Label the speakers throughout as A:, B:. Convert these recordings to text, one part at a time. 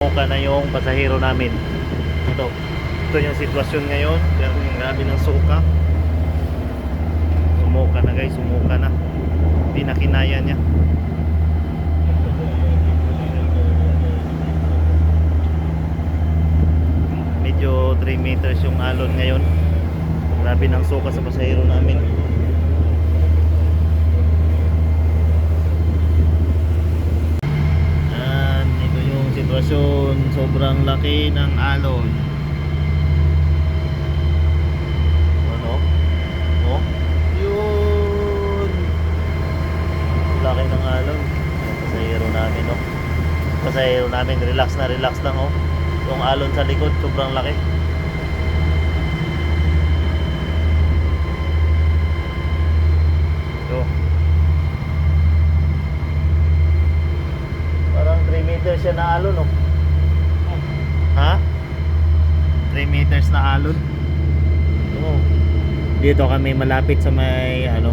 A: sumuka na yung pasahero namin. Ito yung sitwasyon ngayon. Yung grabe ng suka. Sumuka na guys, sumuka na. Hindi na kinaya niya. Medyo 3 meters yung alon ngayon. Grabe ng suka sa pasahero namin. Ito yung sitwasyon. Sobrang laki ng alon. Ano? Oh? Yun. Laki ng alon. Yung pasahero namin, oh. Pasahero namin, relax na relax lang, oh. Yung alon sa likod, sobrang laki. Ito. Parang 3 meters siya na alon, oh. Ha? 3 meters na alon. Oh. Dito kami malapit sa may ano,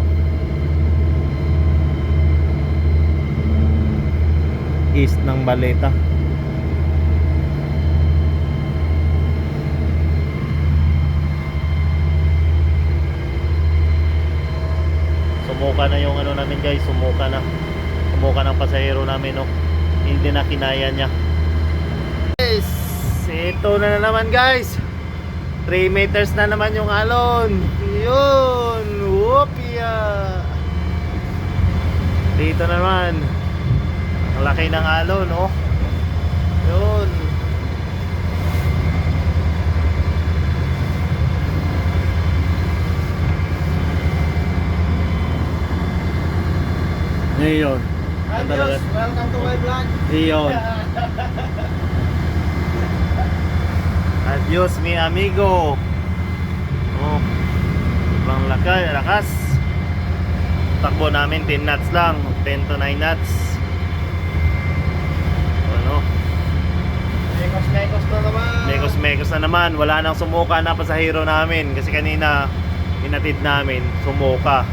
A: east ng Baleta. Sumuka na yung ano namin guys, sumuka ng pasahero namin, oh. Hindi na kinaya niya. Guys, ito na naman guys. 3 meters na naman yung alon. Yun, whoopia. Dito na naman. Ang laki ng alon, oh. Yun. Ngayon.
B: Adios, welcome to my vlog.
A: Iyon. Adios mi amigo. Oh. Sobrang lakas. Takbo namin 10 knots lang, 10 to 9 knots. Ano?
B: Mekos na naman.
A: Mekos na naman. Wala nang sumuka na pasahero namin kasi kanina inatid namin, sumuka.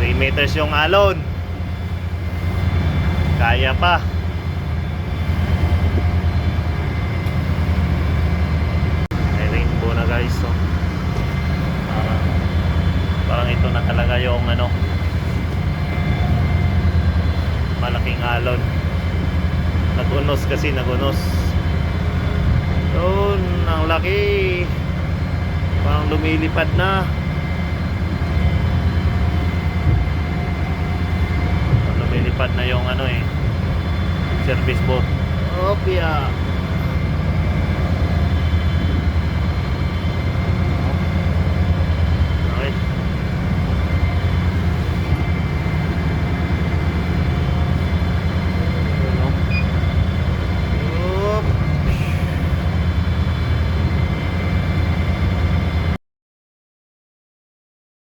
A: 3 meters yung alon. Kaya pa. May rainbow na guys, so. Parang ito na talaga yung ano, malaking alon. Nagunos kasi, nagunos. Yun, ang laki. Parang lumilipad na. Lumilipad na yung ano, service boat. Opya.